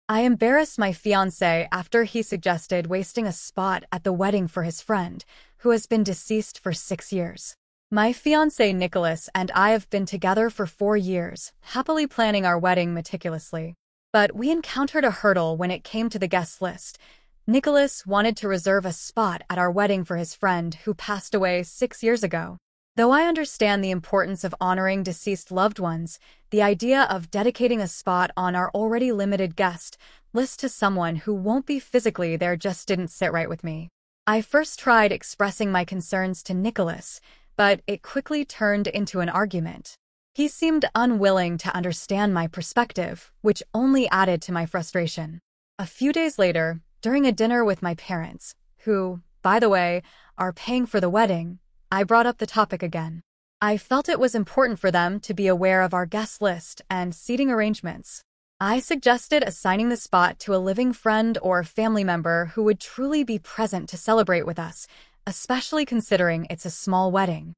I embarrassed my fiancé after he suggested wasting a spot at the wedding for his friend, who has been deceased for 6 years. My fiancé Nicholas and I have been together for 4 years, happily planning our wedding meticulously. But we encountered a hurdle when it came to the guest list. Nicholas wanted to reserve a spot at our wedding for his friend who passed away 6 years ago. Though I understand the importance of honoring deceased loved ones, the idea of dedicating a spot on our already limited guest list to someone who won't be physically there just didn't sit right with me. I first tried expressing my concerns to Nicholas, but it quickly turned into an argument. He seemed unwilling to understand my perspective, which only added to my frustration. A few days later, during a dinner with my parents, who, by the way, are paying for the wedding, I brought up the topic again. I felt it was important for them to be aware of our guest list and seating arrangements. I suggested assigning the spot to a living friend or family member who would truly be present to celebrate with us, especially considering it's a small wedding.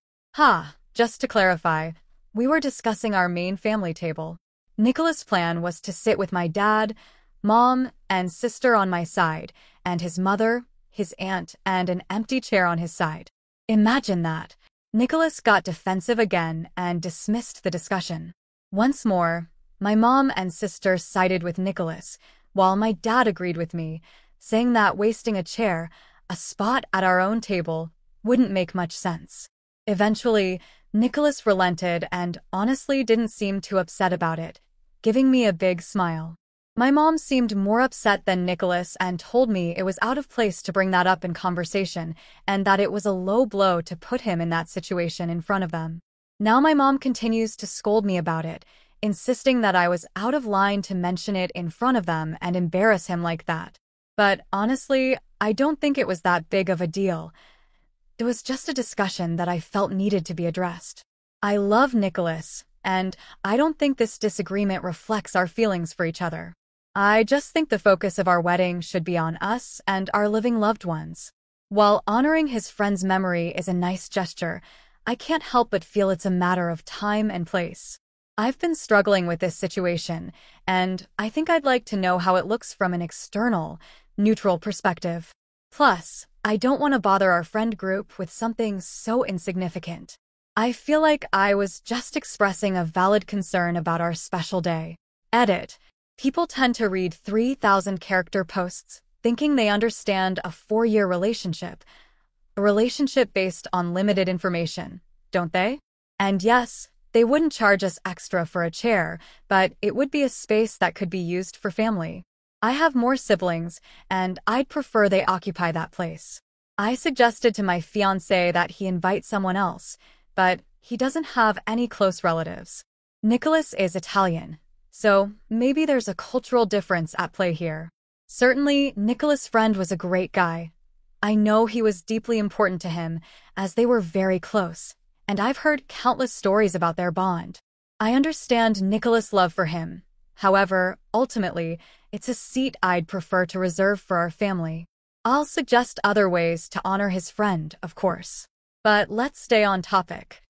Just to clarify, we were discussing our main family table. Nicholas' plan was to sit with my dad, mom, and sister on my side, and his mother, his aunt, and an empty chair on his side. Imagine that. Nicholas got defensive again and dismissed the discussion. Once more, my mom and sister sided with Nicholas, while my dad agreed with me, saying that wasting a spot at our own table, wouldn't make much sense. Eventually, Nicholas relented and honestly didn't seem too upset about it, giving me a big smile. My mom seemed more upset than Nicholas and told me it was out of place to bring that up in conversation and that it was a low blow to put him in that situation in front of them. Now my mom continues to scold me about it, insisting that I was out of line to mention it in front of them and embarrass him like that. But honestly, I don't think it was that big of a deal. It was just a discussion that I felt needed to be addressed. I love Nicholas, and I don't think this disagreement reflects our feelings for each other. I just think the focus of our wedding should be on us and our living loved ones. While honoring his friend's memory is a nice gesture, I can't help but feel it's a matter of time and place. I've been struggling with this situation, and I think I'd like to know how it looks from an external, neutral perspective. Plus, I don't want to bother our friend group with something so insignificant. I feel like I was just expressing a valid concern about our special day. Edit. People tend to read 3,000-character posts thinking they understand a 4-year relationship, a relationship based on limited information, don't they? And yes, they wouldn't charge us extra for a chair, but it would be a space that could be used for family. I have more siblings, and I'd prefer they occupy that place. I suggested to my fiancé that he invite someone else, but he doesn't have any close relatives. Nicholas is Italian, so maybe there's a cultural difference at play here. Certainly, Nicholas' friend was a great guy. I know he was deeply important to him, as they were very close, and I've heard countless stories about their bond. I understand Nicholas' love for him. However, ultimately, it's a seat I'd prefer to reserve for our family. I'll suggest other ways to honor his friend, of course. But let's stay on topic.